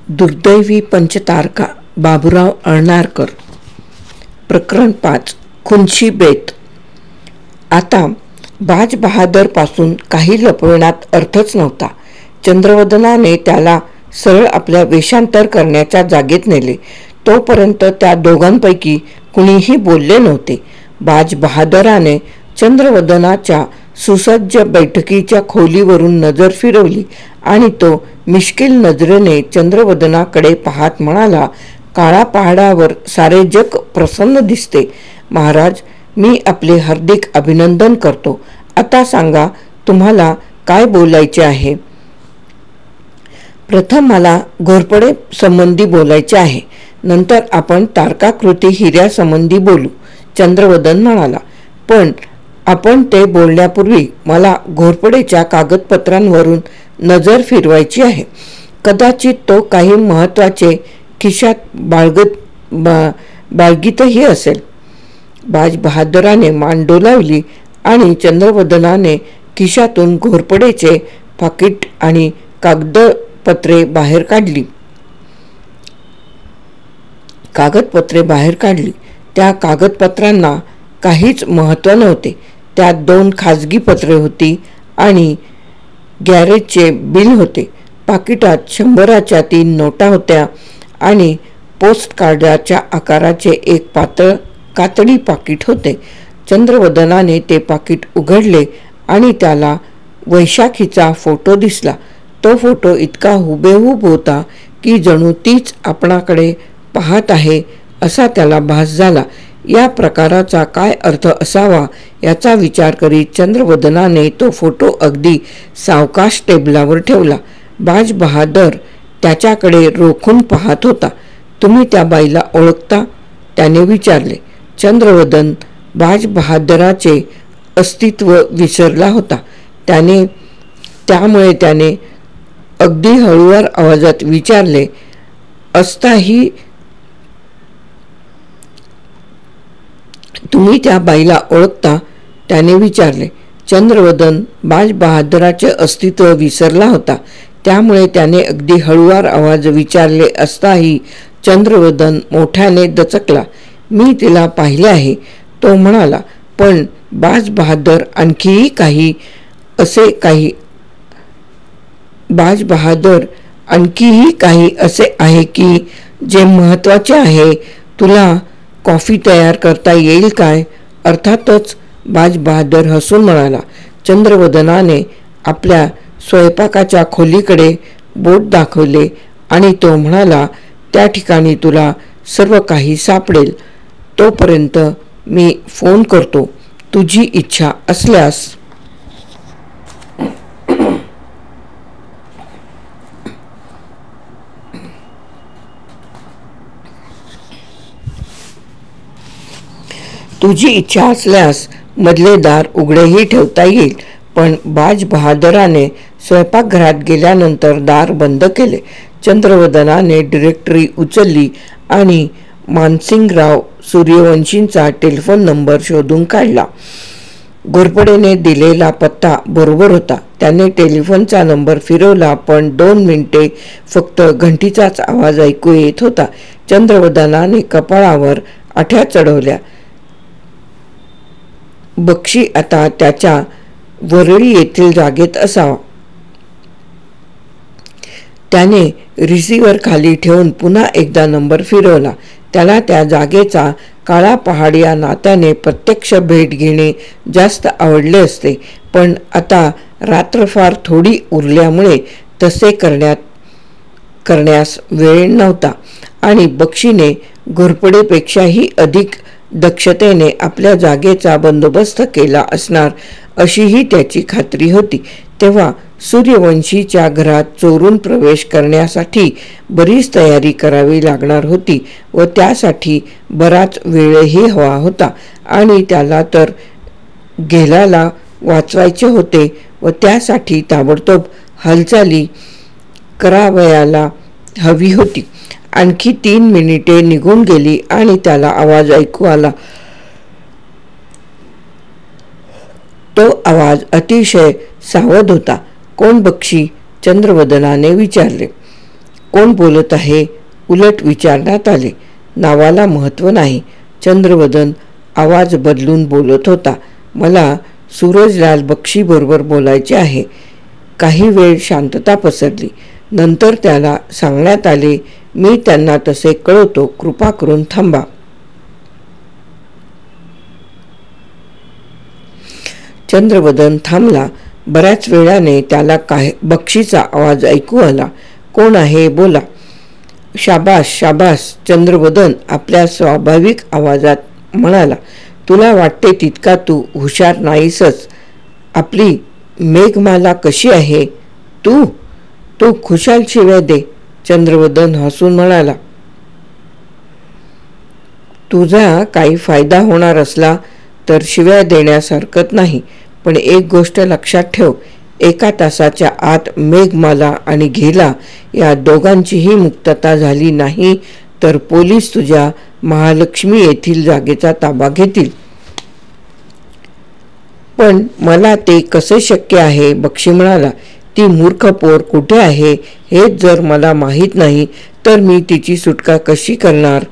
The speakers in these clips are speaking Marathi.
दुर्दैवी पंचतारका बाबूराव अळनारकर. प्रकरण 5. खुनशी बेत. आता बाज बहादरपासून काही लपविण्यात अर्थच नव्हता. चंद्रवदनाने त्याला सरळ आपल्या वेषांतर करण्याच्या जागेत नेले. तोपर्यंत त्या दोघांपैकी कुणीही बोलले नव्हते. बाज बहादराने चंद्रवदनाच्या सुसज्ज बैठकीच्या खोलीवरून नजर फिरवली आणि तो मिश्किल नजरेने चंद्रवदनाकडे पाहत म्हणाला, काळा पहाडावर सारे जग प्रसन्न दिसते. महाराज, मी आपले हार्दिक अभिनंदन करतो. आता सांगा, तुम्हाला काय बोलायचे आहे? प्रथम मला घोरपडे संबंधी बोलायचे आहे, नंतर आपण तारकाकृती हिऱ्यासंबंधी बोलू, चंद्रवदन म्हणाला. पण आपण ते बोलण्यापूर्वी मला घोरपडेच्या कागदपत्रांवरून नजर फिरवायची आहे. कदाचित तो काही महत्त्वाचे खिशात बाळगीतही असेल. बाज बहादराने मान डोलावली आणि चंद्रवदनाने खिशातून घोरपडेचे पाकिट आणि कागदपत्रे बाहेर काढली. त्या कागदपत्रांना काहीच महत्त्व नव्हते. त्यात 2 खाजगी पत्रे होती आणि गॅरेजचे बिल होते. पाकिटात 100च्या 3 नोटा होत्या आणि पोस्टकार्डाच्या आकाराचे एक पातळ कातडी पाकिट होते. चंद्रवदनाने ते पाकिट उघडले आणि त्याला वैशाखीचा फोटो दिसला. तो फोटो इतका हुबेहूब होता की जणू तीच आपणाकडे पाहत आहे असा त्याला भास झाला. या प्रकाराचा काय अर्थ असावा याचा विचार करीत चंद्रवदनाने तो फोटो अगदी सावकाश टेबलावर ठेवला. बाज बहादर त्याच्याकडे रोखून पाहत होता. तुम्ही त्या बाईला ओळखता? त्याने विचारले. चंद्रवदन बाज बहादराचे अस्तित्व विसरला होता. त्यामुळे त्याने अगदी हळूवार आवाजात विचारले, असताही तुम्ही त्या बाईला ओळखता? त्याने विचारले. चंद्रवदन बाज बहादराचे अस्तित्व विसरला होता. त्यामुळे त्याने अगदी हळूवार आवाज विचारले असताही चंद्रवदन मोठ्याने दचकला. मी तिला पाहिले आहे, तो म्हणाला. पण बाज बहादर आणखीही काही असे आहे की जे महत्त्वाचे आहे. तुला कॉफी तयार करता येईल काय? अर्थातच, बाज बहादर हसून म्हणाला. चंद्रवदनाने आपल्या स्वयंपाकाच्या खोलीकडे बोट दाखवले आणि तो म्हणाला, त्या ठिकाणी तुला सर्व काही सापडेल. तोपर्यंत मी फोन करतो. तुझी इच्छा असल्यास मधले दार उघडेही ठेवता येईल. पण बाज बहादराने स्वयंपाकघरात गेल्यानंतर दार बंद केले. चंद्रवदनाने डिरेक्टरी उचलली आणि मानसिंगराव सूर्यवंशींचा टेलिफोन नंबर शोधून काढला. घोरपडेने दिलेला पत्ता बरोबर होता. त्याने टेलिफोनचा नंबर फिरवला, पण 2 मिनिटे फक्त घंटीचाच आवाज ऐकू येत होता. चंद्रवदनाने कपाळावर आठ्या चढवल्या. बक्षी आता त्याच्या वरळी येथील जागेत असावा. त्याने रिसिव्हर खाली ठेवून पुन्हा एकदा नंबर फिरवला. त्याला त्या जागेचा काळा पहाड या नात्याने प्रत्यक्ष भेट घेणे जास्त आवडले असते. पण आता रात्र फार थोडी उरल्यामुळे तसे करण्यास वेळ नव्हता आणि बक्षीने घोरपडेपेक्षाही अधिक दक्षतेने आपल्या जागेचा बंदोबस्त केला असणार अशीही त्याची खात्री होती. तेव्हा सूर्यवंशीच्या घरात चोरून प्रवेश करण्यासाठी बरीच तयारी करावी लागणार होती व त्यासाठी बराच वेळही हवा होता आणि त्याला तर गेल्याला वाचवायचे होते व त्यासाठी ताबडतोब हालचाली करावयाला हवी होती. आणखी 3 मिनिटे निघून गेली आणि त्याला आवाज ऐकू आला. तो आवाज अतिशय सावध होता. कोण बक्षी? चंद्रवदनाने विचारले. कोण बोलत आहे उलट विचारण्यात आले. नावाला महत्त्व नाही. चंद्रवदन आवाज बदलून बोलत होता. मला सूरजलाल बक्षीबरोबर बोलायचे आहे. काही वेळ शांतता पसरली. नंतर त्याला सांगण्यात आले, मी त्यांना तसे कळवतो, कृपा करून थांबा. चंद्रवदन थांबला. बऱ्याच वेळाने त्याला बक्षीचा आवाज ऐकू आला. कोण आहे बोला. शाबास शाबास. चंद्रवदन आपल्या स्वाभाविक आवाजात म्हणाला. तुला वाटते तितका तू हुशार नाहीसच. आपली मेघमाला कशी आहे? तू खुशाल शिव्या दे. चंद्रवदन हसून म्हणाला. तुझा काही फायदा होणार असला तर शिव्या देण्यास हरकत नाही, पण एक गोष्ट लक्षात ठेव. 1 तासाच्या आत मेघमाला आणि घेला या दोघांचीही मुक्तता झाली नाही तर पोलीस तुझ्या महालक्ष्मी येथील जागेचा ताबा घेतील. पण मला ते कसे शक्य आहे? बक्षी म्हणाला. ती मूर्ख पोर कुठे आहे हेच जर मला माहीत नाही तर मी तिची सुटका कशी करणार?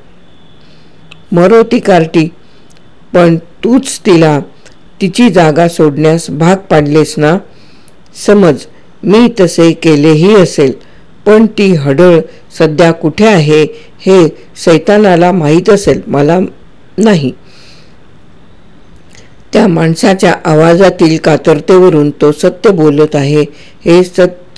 मरो ती कार्टी. पण तूच तिला तिची जागा सोडण्यास भाग पाडलेस ना? समज मी तसे केलेही असेल, पण ती हडळ सध्या कुठे आहे हे सैतानाला माहीत असेल, मला नाही. त्या माणसाच्या आवाजातील कातरतेवरून तो सत्य बोलत आहे हे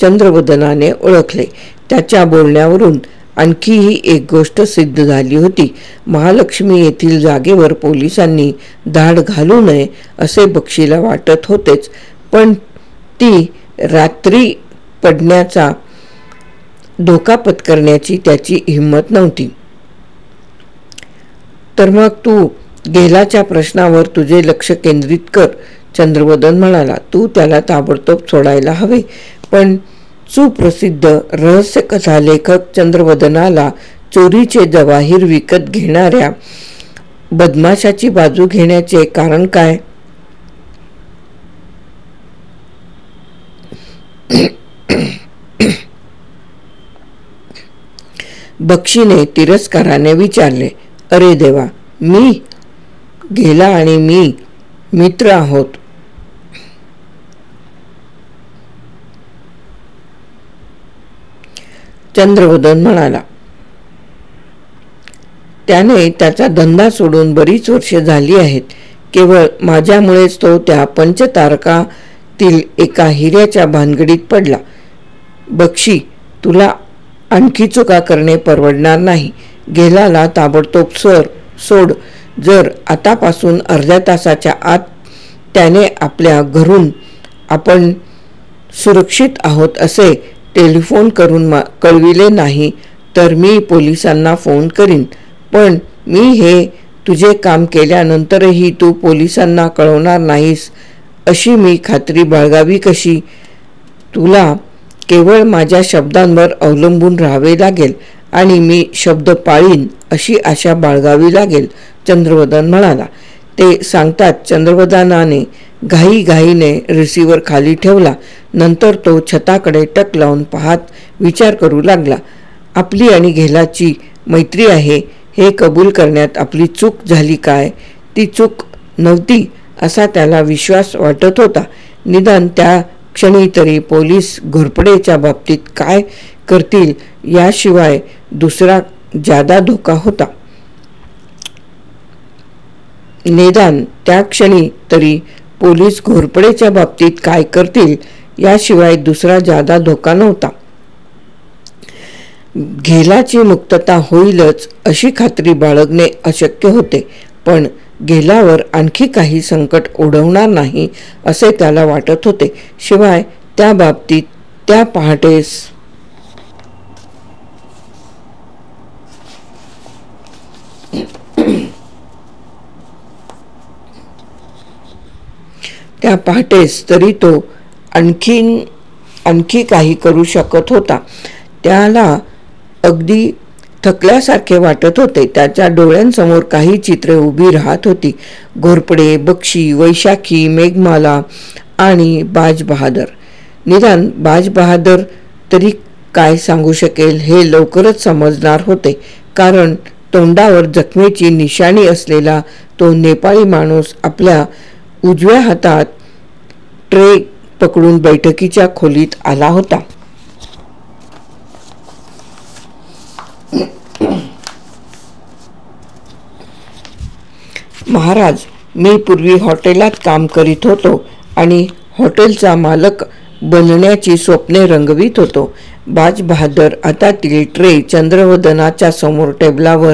चंद्रवदनाने ओळखले. त्याच्या बोलण्यावरून आणखीही एक गोष्ट सिद्ध झाली होती. महालक्ष्मी येथील जागेवर पोलिसांनी धाड घालू नये असे बक्षीला वाटत होतेच, पण ती रात्री पडण्याचा धोका पत्करण्याची त्याची हिंमत नव्हती. तर मग तू घेलाच्या प्रश्नावर तुझे लक्ष केंद्रित कर. चंद्रवदन म्हणाला. तू त्याला ताबडतोब सोडायला हवे. पण सुप्रसिद्ध रहस्यकथा लेखक चंद्रवदनाला चोरीचे जवाहीर विकत घेणाऱ्या बदमाशाची बाजू घेण्याचे कारण काय? बक्षीने तिरस्काराने विचारले. अरे देवा, मी घेला आणि मी मित्र आहोत. चंद्रवदन म्हणाला. त्याने त्याचा धंदा सोडून बरीच वर्षे झाली आहेत. केवळ माझ्यामुळेच तो त्या पंचतारकातील एका हिऱ्याच्या भानगडीत पडला. बक्षी, तुला आणखी चुका करणे परवडणार नाही. घेलाला ताबडतोब सोड. जर आतापासून अर्ध्या तासाच्या आत त्याने आपल्या घरून आपण सुरक्षित आहोत असे टेलिफोन करून कळविले नाही तर मी पोलिसांना फोन करीन. पण मी हे तुझे काम केल्यानंतरही तू पोलिसांना कळवणार नाहीस अशी मी खात्री बाळगावी कशी? तुला केवळ माझ्या शब्दांवर अवलंबून राहावे लागेल आणि मी शब्द पाळीन अशी आशा बाळगावी लागेल. चंद्रवदन म्हणाला. ते सांगताच चंद्रवदनाने घाईघाईने रिसिव्हर खाली ठेवला. नंतर तो छताकडे टक लावून पाहत विचार करू लागला. आपली आणि घेलाची मैत्री आहे हे कबूल करण्यात आपली चूक झाली काय? ती चूक नव्हती असा त्याला विश्वास वाटत होता. निदान त्या क्षणी तरी पोलीस घोरपडेच्या बाबतीत काय करतील याशिवाय दुसरा जादा धोका होता. निदान त्या क्षणी तरी पोलीस घोरपडेच्या बाबतीत काय करतील याशिवाय दुसरा जादा धोका नव्हता. घेलाची मुक्तता होईलच अशी खात्री बाळगणे अशक्य होते, पण घेलावर आणखी काही संकट ओढवणार नाही असे त्याला वाटत होते. शिवाय त्या बाबतीत त्या पहाटेस तरी तो आणखी काही करू शकत होता. त्याला अगदी थकल्यासारखे वाटत होते. त्याच्या डोळ्यांसमोर काही चित्रे उभी राहत होती. घोरपडे, बक्षी, वैशाखी, मेघमाला आणि बाज बहादर. निदान बाज बहादर तरी काय सांगू शकेल हे लवकरच समजणार होते, कारण तोंडावर जखमेची निशाणी असलेला तो नेपाळी माणूस आपल्या उजव्या हातात ट्रे पकडून बैठकीच्या खोलीत आला होता. महाराज, मी पूर्वी हॉटेलात काम करीत होतो आणि हॉटेलचा मालक बनण्याची स्वप्ने रंगवीत होतो. बाज बहादर हातातील ट्रे चंद्रवदनाच्या समोर टेबलावर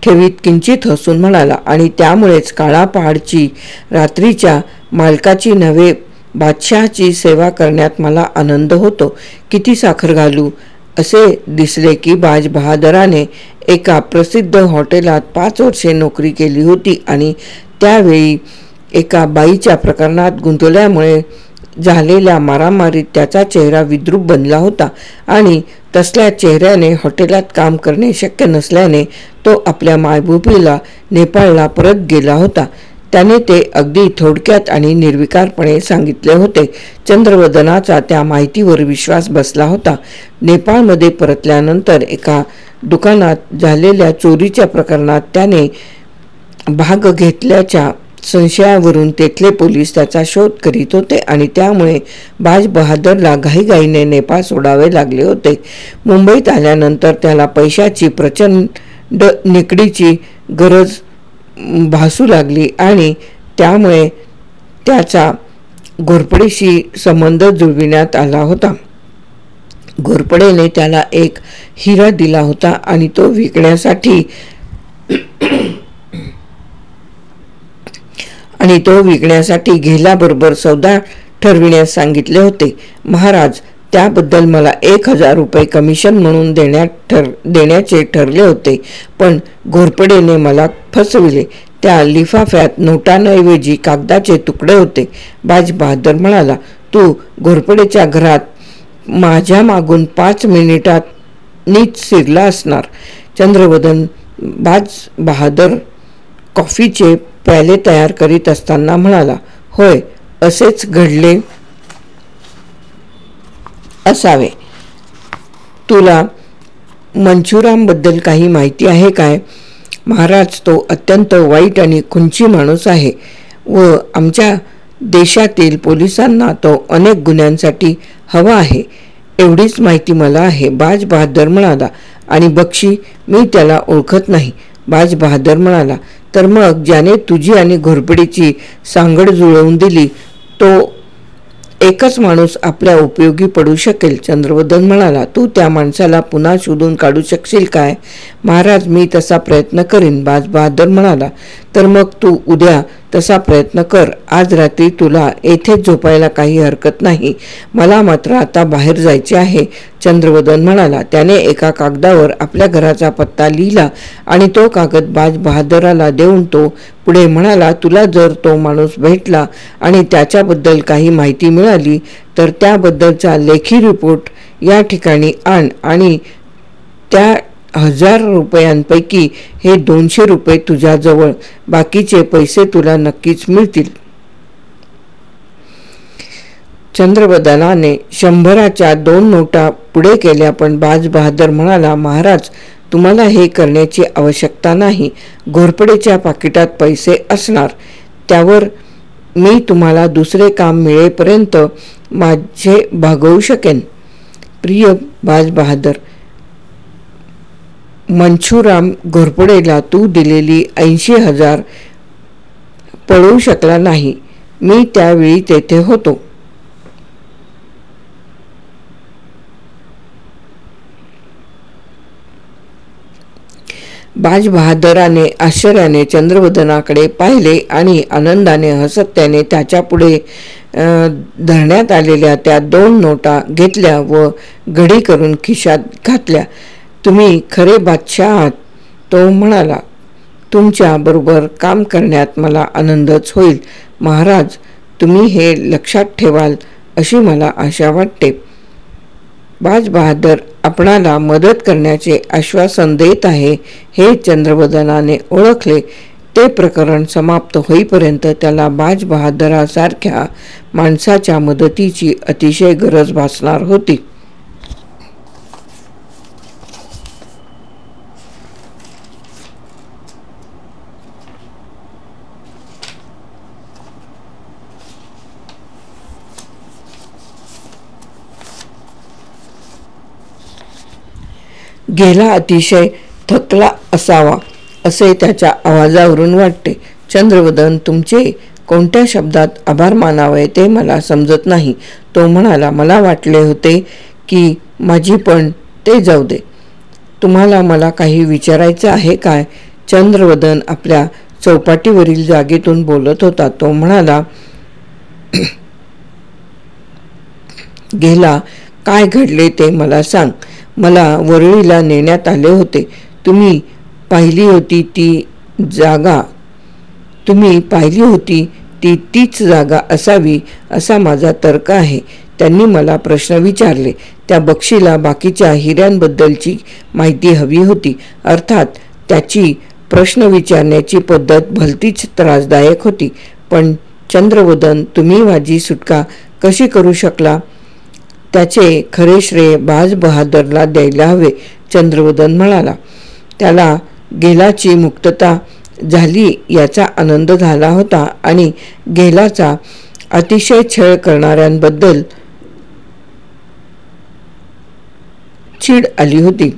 ठेवीत किंचित हसून म्हणाला, आणि त्यामुळेच काळा पहाडची रात्रीच्या मालकाची नव्हे बादशहाची सेवा करण्यात मला आनंद होतो. किती साखर घालू? असे दिसले की बाज बहादराने एका प्रसिद्ध हॉटेलात 5 वर्षे नोकरी केली होती आणि त्यावेळी एका बाईच्या प्रकरणात गुंतल्यामुळे झालेल्या मारामारीत त्याचा चेहरा विद्रूप बनला होता आणि तसल्या चेहऱ्याने हॉटेलात काम करणे शक्य नसल्याने तो आपल्या मायबोबीला नेपाळला परत गेला होता. त्याने ते अगदी थोडक्यात आणि निर्विकारपणे सांगितले होते. चंद्रवदनाचा त्या माहितीवर विश्वास बसला होता. नेपाळमध्ये परतल्यानंतर एका दुकानात झालेल्या चोरीच्या प्रकरणात त्याने भाग घेतल्याच्या संशयावरून तेथले पोलीस त्याचा शोध करीत होते आणि त्यामुळे बाज बहादरला घाईघाईने नेपाळ सोडावे लागले होते. मुंबईत आल्यानंतर त्याला पैशाची प्रचंड निकडीची गरज भासू लागली आणि त्यामुळे त्याचा घोरपडेशी संबंध जुळविण्यात आला होता. घोरपडेने त्याला एक हिरा दिला होता आणि तो विकण्यासाठी घेल्याबरोबर सौदा ठरविण्यास सांगितले होते. महाराज, त्याबद्दल मला 1000 रुपये कमिशन म्हणून देण्याचे ठरले होते, पण घोरपडेने मला फसविले. त्या लिफाफ्यात नोटांऐवजी कागदाचे तुकडे होते. बाज बहादर म्हणाला, तू घोरपडेच्या घरात माझ्या मागून 5 मिनिटात नीट शिरला असणार. चंद्रवदन बाज बहादर कॉफीचे प्याले तयार करीत असताना म्हणाला, होय, असेच घडले असावे. तुला मंचुरामबद्दल काही माहिती आहे काय? महाराज, तो अत्यंत वाईट आणि खुंची माणूस आहे व आमच्या देशातील पोलिसांना तो अनेक गुन्ह्यांसाठी हवा आहे. एवढीच माहिती मला आहे. बाज बहादर म्हणाला, आणि बक्षी, मी त्याला ओळखत नाही. बाज बहादर म्हणाला, तर मग ज्याने तुझी आणि घोरपडीची सांगड जुळवून दिली तो एकच माणूस आपल्या उपयोगी पडू शकेल. चंद्रवदन म्हणाला, तू त्या माणसाला पुन्हा शोधून काढू शकशील काय? महाराज, मी तसा प्रयत्न करीन. बाज बहादर म्हणाला, तर मग तू उद्या तसा प्रयत्न कर. आज रात्री तुला येथेच झोपायला काही हरकत नाही. मला मात्र आता बाहेर जायचे आहे. चंद्रवदन म्हणाला. त्याने एका कागदावर आपल्या घराचा पत्ता लिहिला आणि तो कागद बाज बहादराला देऊन तो पुढे म्हणाला, तुला जर तो माणूस भेटला आणि त्याच्याबद्दल काही माहिती मिळाली तर त्याबद्दलचा लेखी रिपोर्ट या ठिकाणी आण आणि त्या 1000 रुपयांपैकी हे 200 रुपये तुझ्याजवळ. बाकीचे पैसे तुला नक्कीच मिळतील. चंद्रवदनाने 100च्या 2 नोटा पुढे केल्या, पण बाज बहादर म्हणाला, महाराज, तुम्हाला हे करण्याची आवश्यकता नाही. घोरपडेच्या पाकिटात पैसे असणार. त्यावर मी तुम्हाला दुसरे काम मिळेपर्यंत माझे भागवू शकेन. प्रिय बाज बहादर, मंचुराम घोरपडेला तू दिलेली 80,000 पळवू शकला नाही. मी त्यावेळी तेथे होतो. बाज बहादराने आश्चर्याने चंद्रवदनाकडे पाहिले आणि आनंदाने हसत त्याने त्याच्या पुढे धरण्यात आलेल्या त्या 2 नोटा घेतल्या व घडी करून खिशात घातल्या. तुम्ही खरे बादशाह आहात, तो म्हणाला. तुमच्या बरोबर काम करण्यात मला आनंदच होईल. महाराज, तुम्ही हे लक्षात ठेवाल अशी मला आशा वाटते. बाज बहादर आपणाला मदत करण्याचे आश्वासन देत आहे हे चंद्रवदनाने ओळखले. ते प्रकरण समाप्त होईपर्यंत त्याला बाज बहादरासारख्या माणसाच्या मदतीची अतिशय गरज भासणार होती. गेला अतिशय थकला असावा असे त्याच्या आवाजावरून वाटते. चंद्रवदन, तुमचे कोणत्या शब्दात आभार मानावे ते मला समजत नाही. तो म्हणाला, मला वाटले होते की माझी पण ते जाऊ दे. तुम्हाला मला काही विचारायचं आहे काय? चंद्रवदन आपल्या चौपाटीवरील जागेतून बोलत होता. तो म्हणाला, गेला काय घडले ते मला सांग. मला वरळीला नेण्यात आले होते. तुम्ही पाहिली होती ती तीच जागा असावी असा माझा तर्क आहे. त्यांनी मला प्रश्न विचारले. त्या बक्षीला बाकीच्या हिऱ्यांबद्दलची माहिती हवी होती. अर्थात त्याची प्रश्न विचारण्याची पद्धत भलतीच त्रासदायक होती. पण चंद्रवदन, तुम्ही माझी सुटका कशी करू शकला? त्याचे खरे श्रेय बाज बहादरला द्यायला हवे. चंद्रवदन म्हणाला, त्याला गेलाची मुक्तता झाली याचा आनंद झाला होता आणि गेलाचा अतिशय छळ करणाऱ्यांबद्दल चीड आली होती.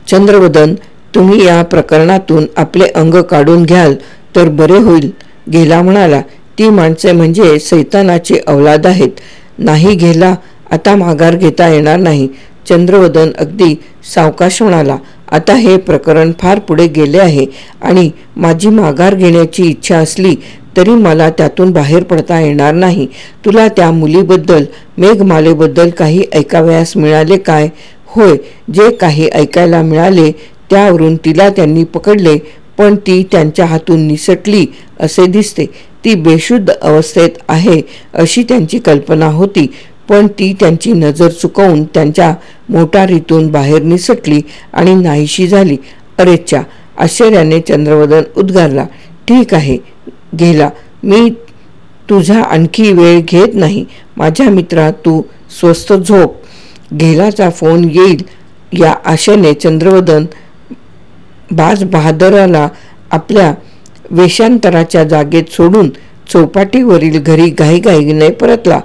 चंद्रवदन, तुम्ही या प्रकरणातून आपले अंग काढून घ्याल तर बरे होईल. गेला म्हणाला, ती माणसे म्हणजे सैतानाची अवलाद आहेत. नाही गेला, आता माघार घेता येणार नाही. चंद्रवदन अगदी सावकाश म्हणाला, आता हे प्रकरण फार पुढे गेले आहे आणि माझी माघार घेण्याची इच्छा असली तरी मला त्यातून बाहेर पडता येणार नाही. तुला त्या मुलीबद्दल, मेघमालेबद्दल काही ऐकावयास मिळाले काय? होय, जे काही ऐकायला मिळाले त्यावरून तिला त्यांनी पकडले, पण ती त्यांच्या हातून निसटली असे दिसते. ती बेशुद्ध अवस्थेत आहे अशी त्यांची कल्पना होती, पण ती त्यांची नजर चुकवून त्यांच्या मोटारीतून बाहेर निसटली आणि नाहीशी झाली. अरेच्छा! आश्चर्याने चंद्रवदन उद्गारला. ठीक आहे गेला, मी तुझा आणखी वेळ घेत नाही. माझ्या मित्रा, तू स्वस्थ झोप. गेलाचा फोन येईल या आशेने चंद्रवदन बाज बहादराला आपल्या वेषांतराच्या जागेत सोडून चौपाटीवरील घरी घाईघाईने परतला.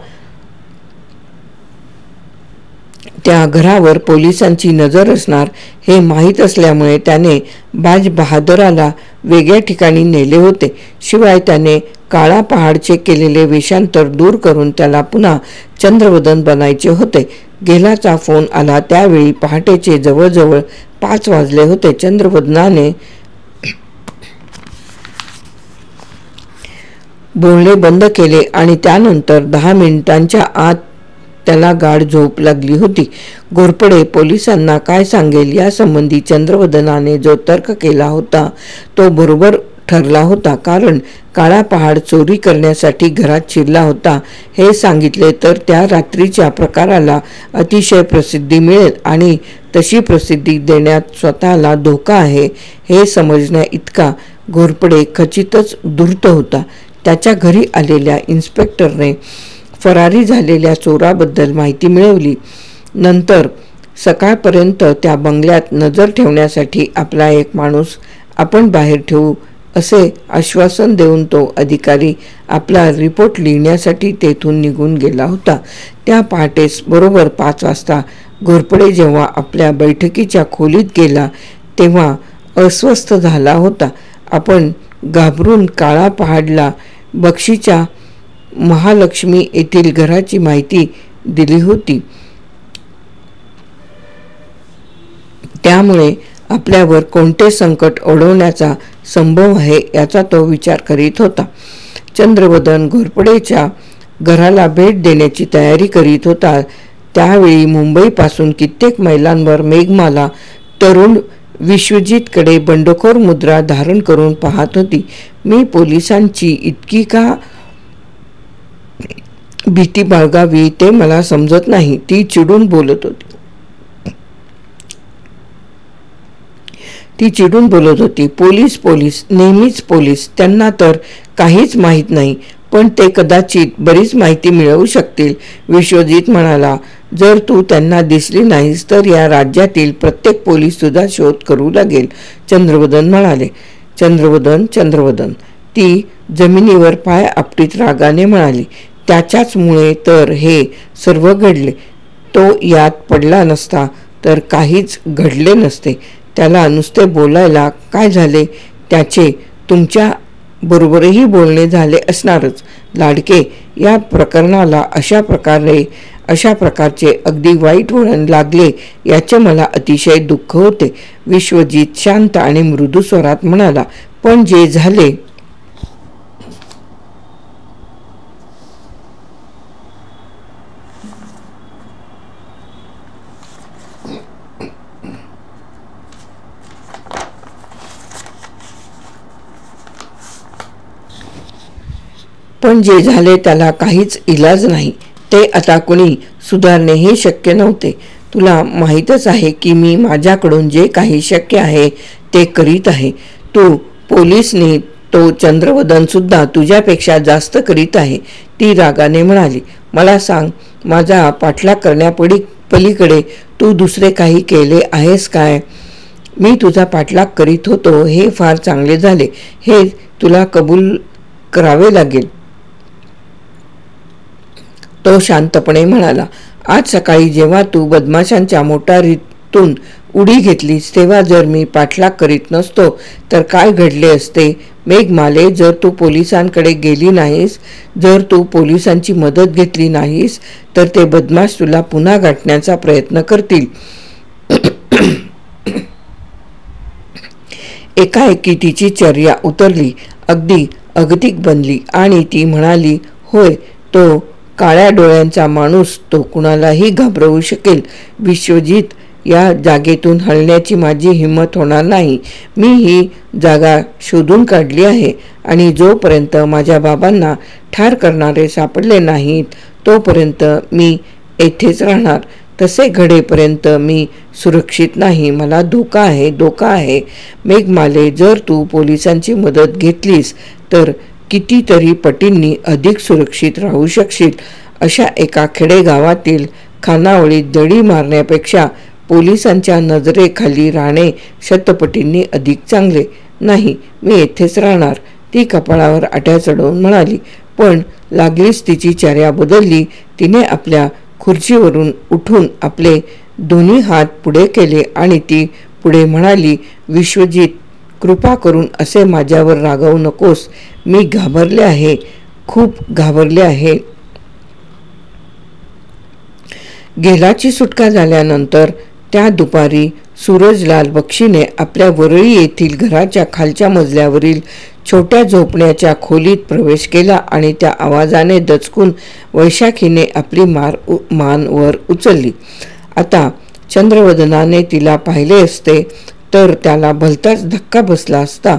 त्या घरावर पोलिसांची नजर असणार हे माहीत असल्यामुळे त्याने बाज बहादराला वेगळ्या ठिकाणी नेले होते. शिवाय त्याने काळा पहाडचे केलेले वेषांतर दूर करून त्याला पुन्हा चंद्रवदन बनायचे होते. गेलाचा फोन आला त्यावेळी पहाटेचे जवळजवळ 5 वाजले होते. चंद्रवदनाने बोलणे बंद केले आणि त्यानंतर 10 मिनिटांच्या आत त्याला गाढ झोप लागली होती. घोरपडे पोलिसांना काय सांगेल यासंबंधी चंद्रवदनाने जो तर्क केला होता तो बरोबर ठरला होता. कारण काळा पहाड चोरी करण्यासाठी घरात शिरला होता हे सांगितले तर त्या रात्रीच्या प्रकाराला अतिशय प्रसिद्धी मिळेल आणि तशी प्रसिद्धी देण्यात स्वतःला धोका आहे हे समजण्या इतका घोरपडे खचितच धूर्त होता. त्याच्या घरी आलेल्या इन्स्पेक्टरने फरारी झालेल्या चोराबद्दल माहिती मिळवली. नंतर सकाळपर्यंत त्या बंगल्यात नजर ठेवण्यासाठी आपला एक माणूस आपण बाहेर ठेवू असे आश्वासन देऊन तो अधिकारी आपला रिपोर्ट लिहिण्यासाठी तेथून निघून गेला होता. त्या पहाटेस बरोबर 5 वाजता घोरपडे जेव्हा आपल्या बैठकीच्या खोलीत गेला तेव्हा अस्वस्थ झाला होता. आपण घाबरून काळा पहाडला बक्षीच्या महालक्ष्मी येथील घराची माहिती दिली होती. त्यामुळे आपल्यावर कोणते संकट ओढवण्याचा संभव आहे याचा तो विचार करीत होता. चंद्रवदन घोरपडेच्या घराला भेट देण्याची तयारी करीत होता. त्यावेळी मुंबईपासून कित्येक मैलांवर मेघमाला तरुण विश्वजितकडे बंडखोर मुद्रा धारण करून पाहत होती. मी पोलिसांची इतकी का भीती बाळगावी ते मला समजत नाही, ती चिडून बोलत होती. पोलीस नेहमीच पोलीस, त्यांना तर काहीच माहीत नाही, पण ते कदाचित बरीच माहिती मिळवू शकतील. विश्वजित म्हणाला, जर तू त्यांना दिसली नाहीस तर या राज्यातील प्रत्येक पोलीस तुझा शोध करू लागेल. चंद्रवदन म्हणाले. चंद्रवदन ती जमिनीवर पाय आपटीत रागाने म्हणाली. त्याच्याचमुळे तर हे सर्व घडले. तो यात पडला नसता तर काहीच घडले नसते. त्याला नुसते बोलायला काय झाले? त्याचे तुमच्या बरोबरही बोलणे झाले असणारच. लाडके, या प्रकरणाला अशा प्रकारचे अगदी वाईट वळण लागले याचे मला अतिशय दुःख होते. विश्वजित शांत आणि मृदू स्वरात म्हणाला, पण जे झाले त्याला काहीच इलाज नाही. ते आता कुणी सुधारणेही शक्य नव्हते. तुला माहीतच आहे की मी माझ्याकडून जे काही शक्य आहे ते करीत आहे. पोलिसनी तो चंद्रवदन सुद्धा तुझ्यापेक्षा जास्त करीत आहे. ती रागाने म्हणाली, मला सांग, माझा पाठलाग करण्यापलीकडे तू दुसरे काही केले आहेस काय? मी तुझा पाठलाग करीत होतो हे फार चांगले झाले, हे तुला कबूल करावे लागेल. तो शांतपणे म्हणाला, आज सकाळी जेव्हा तू बदमाशांच्या मोटारीतून उडी घेतलीस तेव्हा जर मी पाठलाग करीत नसतो तर काय घडले असते? मेघमाले, जर तू पोलिसांकडे गेली नाहीस, जर तू पोलिसांची मदत घेतली नाहीस तर ते बदमाश तुला पुन्हा गाठण्याचा प्रयत्न करतील. एकाएकी तिची चर्या उतरली, अगदी अगतिक बनली आणि ती म्हणाली, होय, तो काळ्या डोळ्यांचा माणूस, तो कुणालाही घाबरवू शकेल. विश्वजित, या जागेतून हलण्याची माझी हिंमत होणार नाही. मी ही जागा शोधून काढली आहे आणि जोपर्यंत माझ्या बाबांना ठार करणारे सापडले नाहीत तोपर्यंत मी येथेच राहणार. तसे घडेपर्यंत मी सुरक्षित नाही. मला धोका आहे. मेघमाले, जर तू पोलिसांची मदत घेतलीस तर कितीतरी पटींनी अधिक सुरक्षित राहू शकशील. अशा एका खेडेगावातील खानावळीत दडी मारण्यापेक्षा पोलिसांच्या नजरेखाली राहणे शतपटींनी अधिक चांगले. नाही, मी येथेच राहणार, ती कपाळावर आट्या चढवून म्हणाली. पण लागलीच तिची चर्या बदलली. तिने आपल्या खुर्चीवरून उठून आपले दोन्ही हात पुढे केले आणि ती पुढे म्हणाली, विश्वजित, कृपा करून असे माझ्यावर रागावू नकोस. मी घाबरले आहे, खूप घाबरले आहे. गेलाची सुटका झाल्यानंतर त्या दुपारी सूरजलाल बक्षीने आपल्या वरळी येथील घराच्या खालच्या मजल्यावरील छोट्या झोपण्याच्या खोलीत प्रवेश केला आणि त्या आवाजाने दचकून वैशाखीने आपली मान वर उचलली. आता चंद्रवदनाने तिला पाहिले असते तर त्याला भलताच धक्का बसला असता.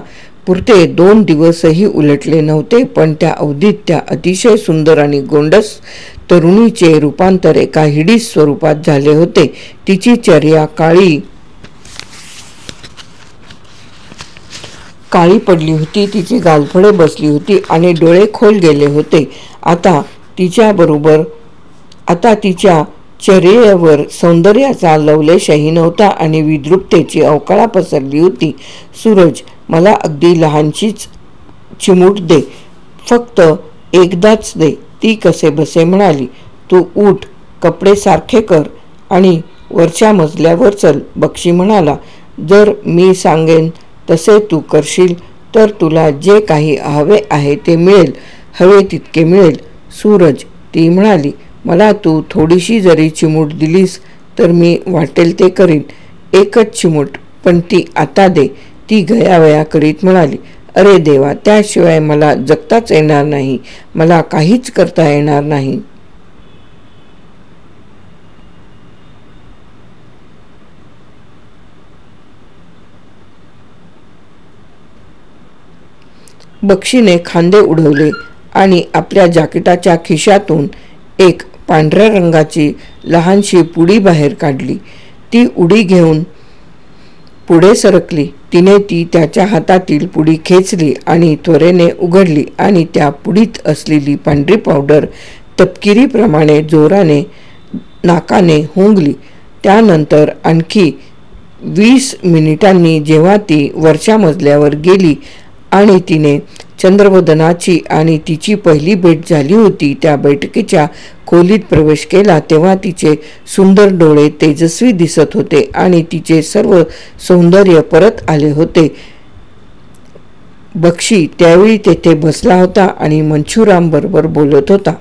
पुरते 2 दिवसही उलटले नव्हते, पण त्या अवधीत त्या अतिशय सुंदर आणि गोंडस तरुणीचे रूपांतर एका हिडीस स्वरूपात झाले होते. तिची चर्या काळी पडली होती, तिची गालफडे बसली होती आणि डोळे खोल गेले होते. आता तिच्या चर्येवर सौंदर्याचा लवलेशही नव्हता आणि विद्रुपतेची अवकाळा पसरली होती. सूरज, मला अगदी लहानशीच चिमूट दे, फक्त एकदाच दे, ती कसेबसे म्हणाली. तू उठ, कपडे सारखे कर आणि वरच्या मजल्यावर चल, बक्षी म्हणाला. जर मी सांगेन तसे तू करशील तर तुला जे काही हवे आहे ते मिळेल, हवे तितके मिळेल. सूरज, ती म्हणाली, मला तू थोडीशी जरी चिमूट दिलीस तर मी वाटेल ते करीन. एकच चिमूट, पण ती आता दे, ती गयावया करीत म्हणाली. अरे देवा, त्याशिवाय मला जगताच येणार नाही, मला काहीच करता येणार नाही. बक्षीने खांदे उडवले आणि आपल्या जाकीटाच्या खिशातून एक पांढऱ्या रंगाची लहानशी पुडी बाहेर काढली. ती उडी घेऊन पुढे सरकली. तिने ती त्याच्या हातातील पुडी खेचली आणि त्वरेने उघडली आणि त्या पुडीत असलेली पांढरी पावडर तपकिरीप्रमाणे जोराने नाकाने हुंगली. त्यानंतर आणखी 20 मिनिटांनी जेव्हा ती वरच्या मजल्यावर गेली आणि तिने चंद्रवदनाची आणि तिची पहिली भेट झाली होती. त्या बैठकीच्या खोलीत प्रवेश केला तेव्हा तिचे सुंदर डोळे तेजस्वी दिसत होते आणि तिचे सर्व सौंदर्य परत आले होते. बक्षी त्यावेळी तेथे बसला होता आणि मंचुराम बरोबर बोलत होता.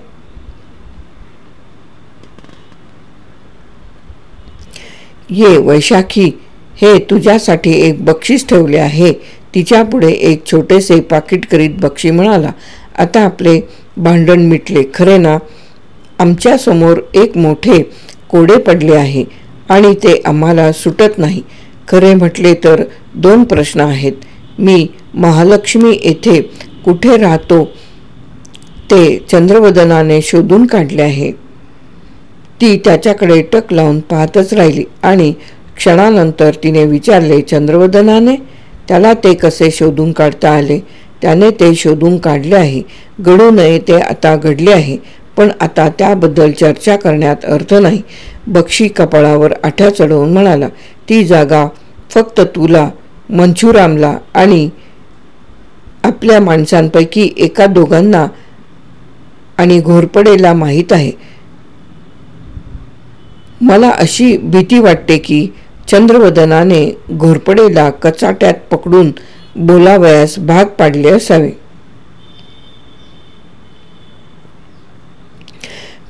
ये वैशाखी, हे तुझ्यासाठी एक बक्षीस ठेवले आहे. तिच्या पुढे एक छोटेसे पाकिट करीत बक्षी म्हणाला, आता आपले भांडण मिटले खरे ना? आमच्या समोर एक मोठे कोडे पडले आहे आणि ते आम्हाला सुटत नाही. खरे म्हटले तर 2 प्रश्न आहेत. मी महालक्ष्मी येथे कुठे राहतो ते चंद्रवदनाने शोधून काढले आहे. ती त्याच्याकडे टक लावून पाहतच राहिली आणि क्षणानंतर तिने विचारले, चंद्रवदनाने? त्याला ते कसे शोधून काढता आले? त्याने ते शोधून काढले आहे. घडू नये ते आता घडले आहे, पण आता त्याबद्दल चर्चा करण्यात अर्थ नाही. बक्षी कपाळावर आठ्या चढवून म्हणाला, ती जागा फक्त तुला, मंचुरामला आणि आपल्या माणसांपैकी 1-2 आणि घोरपडेला माहीत आहे. मला अशी भीती वाटते की चंद्रवदनाने घोरपडेला कचाट्यात पकडून बोलावयास भाग पाडले असावे.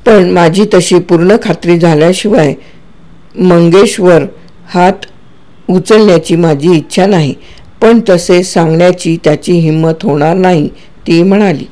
पण माझी तशी पूर्ण खात्री झाल्याशिवाय मंगेशवर हात उचलण्याची माझी इच्छा नाही. पण तसे सांगण्याची त्याची हिंमत होणार नाही, ती म्हणाली.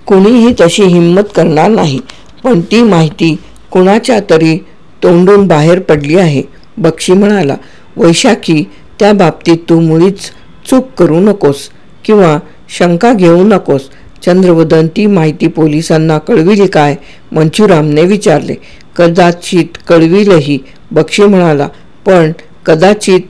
कुणीही तशी हिंमत करणार नाही. पण ती माहिती कुणाच्या तरी तोंडून बाहेर पडली आहे. बक्षी म्हणाला, वैशाखी, त्या बाबतीत तू मुळीच चूक करू नकोस किंवा शंका घेऊ नकोस. चंद्रवदन ती माहिती पोलिसांना कळविली काय? मंचुरामने विचारले. कदाचित कळविलही, बक्षी म्हणाला, पण कदाचित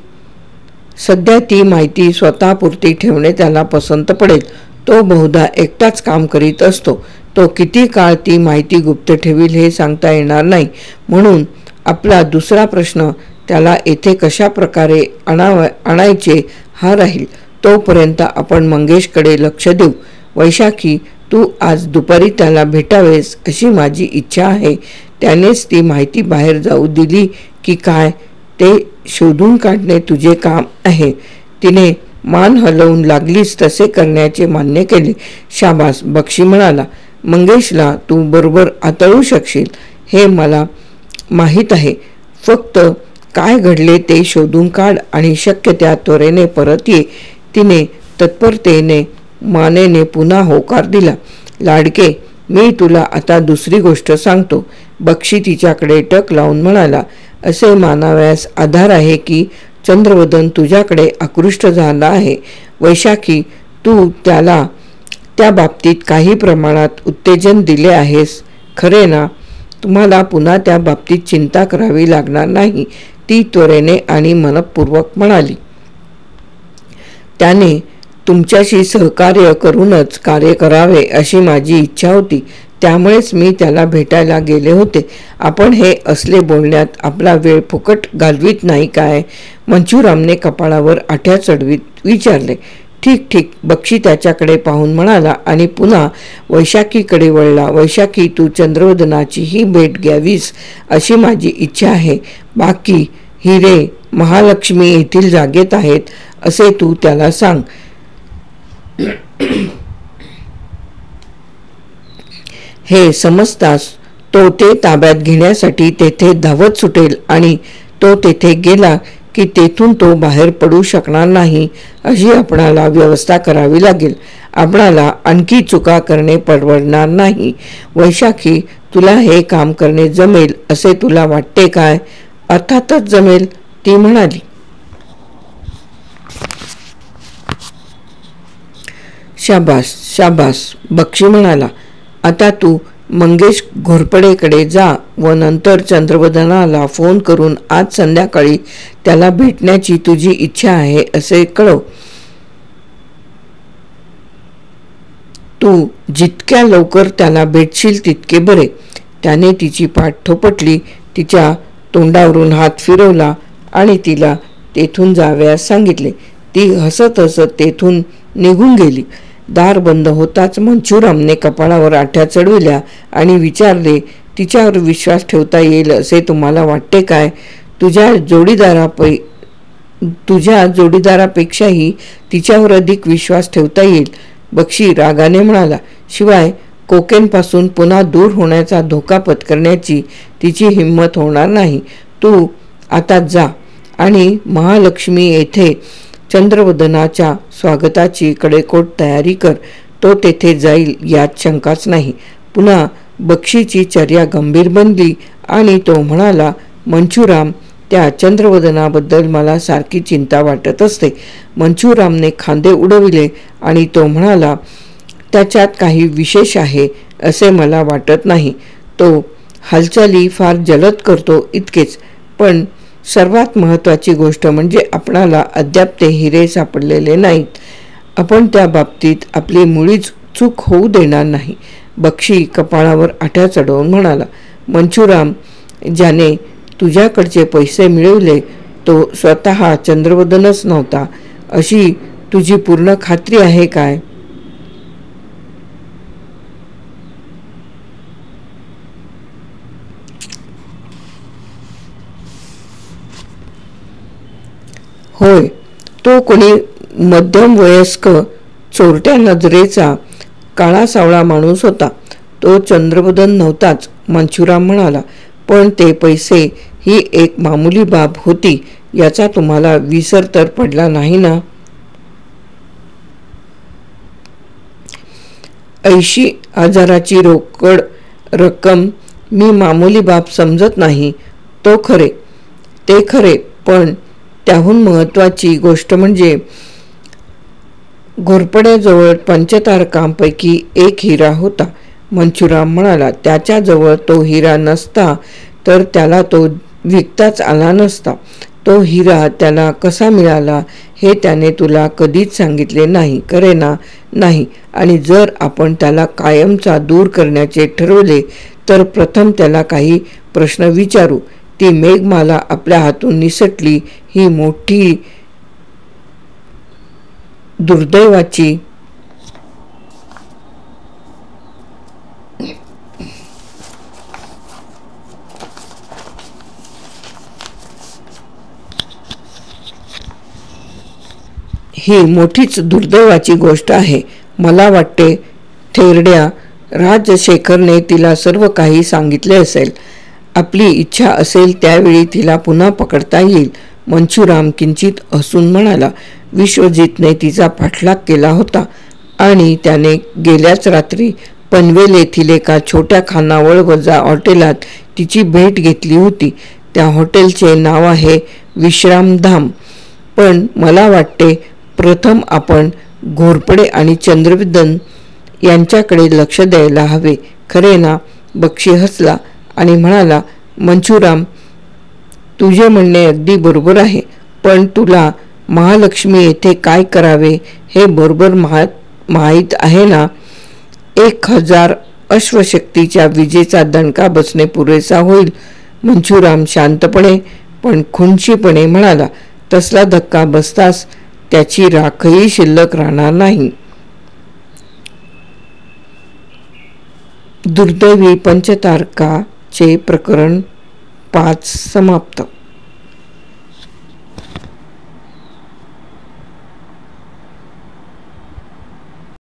सध्या ती माहिती स्वतःपुरती ठेवणे त्याला पसंत पडेल. तो बहुधा एकटाच काम करीत असतो. तो किती काळ ती माहिती गुप्त ठेवील हे सांगता येणार नाही. म्हणून आपला दुसरा प्रश्न त्याला येथे कशा प्रकारे आणायचे हा राहील. तोपर्यंत आपण मंगेशकडे लक्ष देऊ. वैशाखी, तू आज दुपारी त्याला भेटावेस अशी माझी इच्छा आहे. त्यानेच ती माहिती बाहेर जाऊ दिली की काय ते शोधून काढणे तुझे काम आहे. तिने मान हलवून लागलीच तसे करण्याचे मान्य केले. शाबास, बक्षी म्हणाला. मंगेशला तू बरोबर हाताळू शकशील हे मला माहीत आहे. फक्त काय घडले ते शोधून काढ आणि शक्य त्या त्वरेने परत ये. तिने तत्परतेने मानेने पुन्हा होकार दिला. लाडके, मी तुला आता दुसरी गोष्ट सांगतो. बक्षी तिच्याकडे टक लावून म्हणाला, असे मानावयास आधार आहे की चंद्रवदन तुझ्याकडे आकृष्ट झाला आहे. वैशाखी, तू त्याला त्या बाबतीत काही प्रमाणात उत्तेजन दिले आहेस खरे ना? तुम्हाला पुन्हा त्या बाबतीत चिंता करावी लागणार नाही, ती त्वरेने आणि मनपूर्वक म्हणाली. त्याने तुमच्याशी सहकार्य करूनच कार्य करावे अशी माझी इच्छा होती. त्यामुळेच मी त्याला भेटायला गेले होते. आपण हे असले बोलण्यात आपला वेळ फुकट घालवीत नाही काय? मंचुरामने कपाळावर आठ्या चढवीत विचारले. ठीक ठीक, बक्षी त्याच्याकडे पाहून म्हणाला आणि पुन्हा वैशाखीकडे वळला. वैशाखी, तू चंद्रवदनाची ही भेट घ्यावीस अशी माझी इच्छा आहे. बाकी हिरे महालक्ष्मी येथील जागेत आहेत असे तू त्याला सांग. हे समजताच तो ते ताब्यात घेण्यासाठी तेथे धावत सुटेल आणि तो तेथे गेला की तेथून तो बाहेर पडू शकणार नाही अशी आपणाला व्यवस्था करावी लागेल. आपणाला आणखी चुका करणे परवडणार नाही. वैशाखी, तुला हे काम करणे जमेल असे तुला वाटते काय? अर्थातच जमेल, ती म्हणाली. शाबास शाबास, बक्षी म्हणाला. आता तू मंगेश घोरपडेकडे जा व नंतर चंद्रवदनाला फोन करून आज संध्याकाळी त्याला भेटण्याची तुझी इच्छा आहे असे कळव. तू जितक्या लवकर त्याला भेटशील तितके बरे. त्याने तिची पाठ थोपटली, तिच्या तोंडावरून हात फिरवला आणि तिला तेथून जावयास सांगितले. ती हसत हसत तेथून निघून गेली. दार बंद होताच मंचुरामने कपाळावर आठ्या चढविल्या आणि विचारले, तिच्यावर विश्वास ठेवता येईल असे तुम्हाला वाटते काय? तुझ्या जोडीदारापेक्षाही तिच्यावर अधिक विश्वास ठेवता येईल. बक्षी रागाने म्हणाला. शिवाय कोकेनपासून पुन्हा दूर होण्याचा धोका पत्करण्याची तिची हिंमत होणार नाही. तू आता जा आणि महालक्ष्मी येथे चंद्रवदनाच्या स्वागताची कडेकोट तयारी कर. तो तेथे जाईल यात शंकाच नाही. पुन्हा बक्षीची चर्या गंभीर बनली आणि तो म्हणाला, मंचुराम, त्या चंद्रवदनाबद्दल मला सारखी चिंता वाटत असते. मंचुरामने खांदे उडविले आणि तो म्हणाला, त्याच्यात काही विशेष आहे असे मला वाटत नाही. तो हालचाली फार जलद करतो इतकेच. पण सर्वात महत्त्वाची गोष्ट म्हणजे आपणाला अद्याप ते हिरे सापडलेले नाहीत. आपण त्या बाबतीत आपली मुळीच चूक होऊ देणार नाही. बक्षी कपाळावर आठ्या चढवून म्हणाला. मंचुराम, ज्याने तुझ्याकडचे पैसे मिळवले तो स्वतः चंद्रवदनच नव्हता अशी तुझी पूर्ण खात्री आहे काय? होय, तो कोणी मध्यम वयस्क चोरट्या नजरेचा काळा सावळा माणूस होता. तो चंद्रवदन नव्हताच, मंचुराम म्हणाला. पण ते पैसे ही एक मामूली बाब होती याचा तुम्हाला विसर तर पडला नाही ना? 80,000ची रोकड रक्कम मी मामूली बाब समजत नाही. ते खरे, पण त्याहून महत्त्वाची गोष्ट म्हणजे घोरपड्याजवळ पंचतारकांपैकी एक हिरा होता. मंचुराम म्हणाला. त्याच्याजवळ तो हिरा नसता तर त्याला तो विकताच आला नसता. तो हिरा त्याला कसा मिळाला हे त्याने तुला कधीच सांगितले नाही, खरे ना? नाही. आणि जर आपण त्याला कायमचा दूर करण्याचे ठरवले तर प्रथम त्याला काही प्रश्न विचारू. ती मेघमाला आपल्या हातून निसटली ही मोठी दुर्दैवाची मोठीच दुर्दैवाची गोष्ट आहे. मला वाटते थेरड्या राजशेखरने तिला सर्व काही सांगितले असेल. आपली इच्छा असेल त्यावेळी तिला पुन्हा पकडता येईल. मंचुराम किंचित हसून म्हणाला. विश्वजितने तिचा पाठलाग केला होता आणि त्याने गेल्याच रात्री पनवेल येथील एका छोट्या खानावळ वजा हॉटेलात तिची भेट घेतली होती. त्या हॉटेलचे नाव आहे विश्रामधाम. पण मला वाटते प्रथम आपण घोरपडे आणि चंद्रवदन यांच्याकडे लक्ष द्यायला हवे, खरे ना? बक्षी हसला आणि म्हणाला. मंचुराम, तुझे म्हणणे अगदी बरोबर आहे, पण तुला महालक्ष्मी येथे काय करावे हे बरोबर माहीत आहे ना? 1000 अश्वशक्तीच्या विजेचा दणका बसणे पुरेसा होईल. मंचुराम शांतपणे पण खुनशीपणे म्हणाला. तसला धक्का बसताच त्याची राखही शिल्लक राहणार नाही. दुर्दैवी पंचतारकाचे प्रकरण 5 समाप्त.